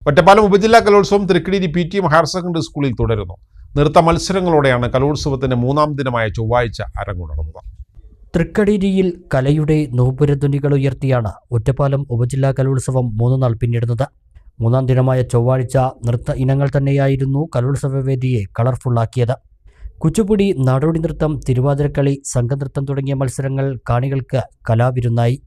ഒറ്റപ്പാലം ഉപജില്ലാ കലോത്സവം Thrikkadiri PTM higher secondary സ്കൂളിൽ തുടരുന്നു. നൃത്ത മത്സരങ്ങളോടെയാണ് കലോത്സവത്തിന്റെ 3-ാം ദിനമായ ചൊവ്വാഴ്ച അരങ്ങുണർന്നത്. തൃക്കടിരിയിൽ കലയുടെ നൂപുരധ്വനികൾ ഉയർത്തിയാണ് ഒറ്റപ്പാലം ഉപജില്ലാ കലോത്സവം 3 നാൾ പിന്നിടുന്നത്. 3-ാം ദിനമായ ചൊവ്വാഴ്ച നൃത്ത ഇനങ്ങൾ തന്നെയായിരുന്നു കലോത്സവ വേദിയെ കളർഫുള്ളാക്കിയത്. കുച്ചുപുടി, നാടോടി നൃത്തം, തിരുവാതിരക്കളി, സംഘനൃത്തം തുടങ്ങിയ മത്സരങ്ങൾ കാണികൾക്ക് കലാവിരുന്നായി.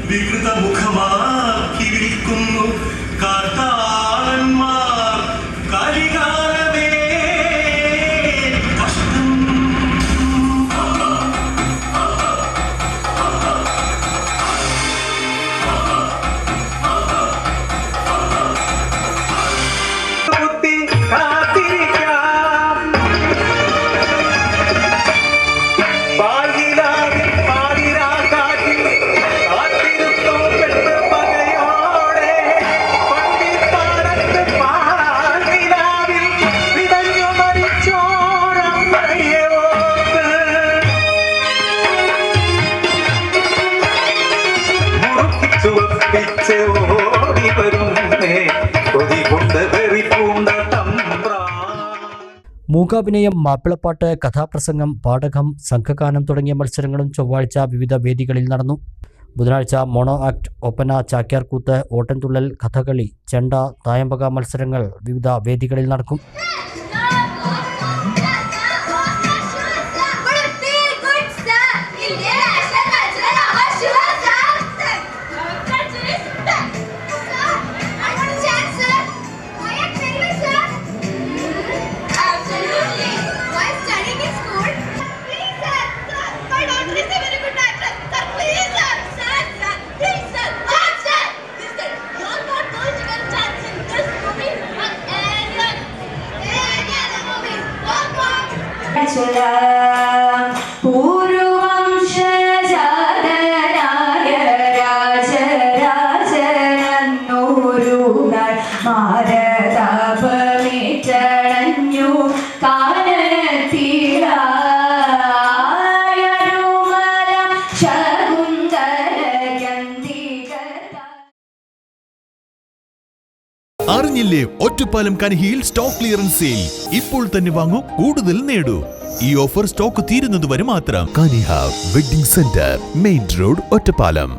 വികൃതമുഖമാക്കി വിളിക്കുന്നു കാട്ടാളന്മാർ കലികാലമേ കഷ്ടം. മൂകാഭിനയം, മാപ്പിളപ്പാട്ട്, കഥാപ്രസംഗം, പാഠകം, സംഘഗാനം തുടങ്ങിയ മത്സരങ്ങളും ചൊവ്വാഴ്ച വിവിധ വേദികളിൽ നടന്നു. ബുധനാഴ്ച മോണോ ആക്ട്, ഒപ്പന, ചാക്യാർകൂത്ത്, ഓട്ടൻതുള്ളൽ, കഥകളി, ചെണ്ട, തായമ്പക മത്സരങ്ങൾ വിവിധ വേദികളിൽ നടക്കും. അറിഞ്ഞില്ലേ, ഒറ്റപ്പാലം കനിഹിയിൽ സ്റ്റോക്ക് ക്ലിയറൻസ് സെയിൽ. ഇപ്പോൾ തന്നെ വാങ്ങൂ, കൂടുതൽ നേടൂ. ഈ ഓഫർ സ്റ്റോക്ക് തീരുന്നതുവരെ മാത്രം. Kaniha wedding centre, main road, Ottapalam.